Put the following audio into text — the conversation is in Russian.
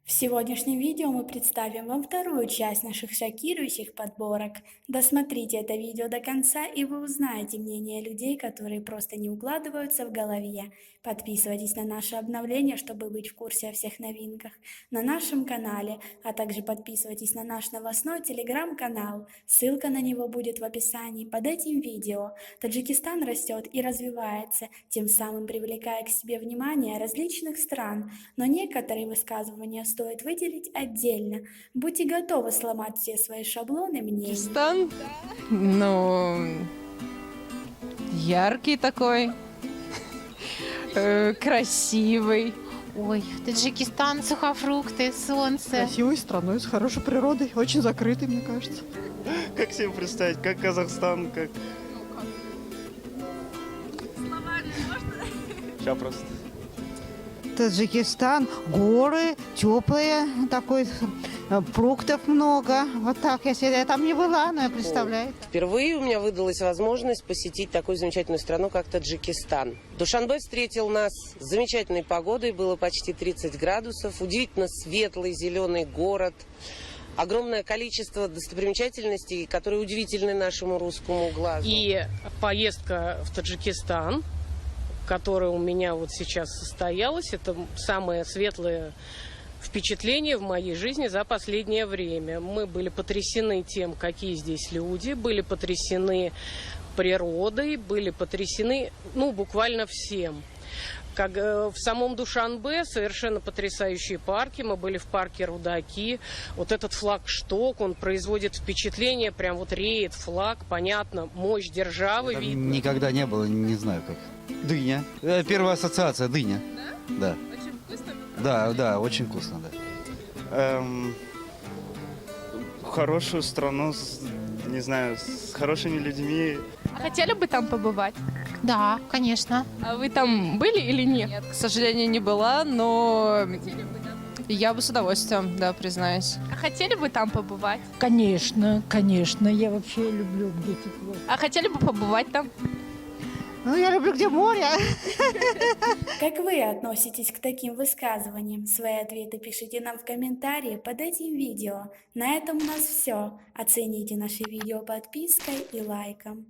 В сегодняшнем видео мы представим вам вторую часть наших шокирующих подборок. Досмотрите это видео до конца, и вы узнаете мнение людей, которые просто не укладываются в голове. Подписывайтесь на наше обновление, чтобы быть в курсе о всех новинках на нашем канале, а также подписывайтесь на наш новостной телеграм-канал. Ссылка на него будет в описании под этим видео. Таджикистан растет и развивается, тем самым привлекая к себе внимание различных стран, но некоторые высказывания стоит выделить отдельно. Будьте готовы сломать все свои шаблоны мнений. Таджикистан, ну, яркий такой, красивый. Ой, Таджикистан, сухофрукты, солнце. Красивой страной, с хорошей природой, очень закрытой, мне кажется. Как себе представить, как Казахстан, как... Сейчас просто. Таджикистан, горы, теплые, такой, фруктов много. Вот так, я там не была, но я представляю. Впервые у меня выдалась возможность посетить такую замечательную страну, как Таджикистан. Душанбе встретил нас с замечательной погодой, было почти 30 градусов, удивительно светлый зеленый город, огромное количество достопримечательностей, которые удивительны нашему русскому глазу. И поездка в Таджикистан, которая у меня вот сейчас состоялась, это самое светлое впечатление в моей жизни за последнее время. Мы были потрясены тем, какие здесь люди, были потрясены природой, были потрясены, буквально всем. Как в самом Душанбе совершенно потрясающие парки. Мы были в парке Рудаки. Вот этот флагшток, он производит впечатление, прям вот реет флаг, понятно, мощь державы видно. Никогда не было, не знаю как. Дыня. Первая ассоциация дыня. Да? Да. Очень вкусно? Да, очень вкусно, да. Хорошую страну, не знаю, с хорошими людьми. А хотели бы там побывать? Да, конечно. А вы там были или нет? Нет, к сожалению, не была, но я бы с удовольствием, да, признаюсь. А хотели бы там побывать? Конечно, конечно. Я вообще люблю, где тепло. А хотели бы побывать там? Ну, я люблю, где море. Как вы относитесь к таким высказываниям? Свои ответы пишите нам в комментарии под этим видео. На этом у нас все. Оцените наше видео подпиской и лайком.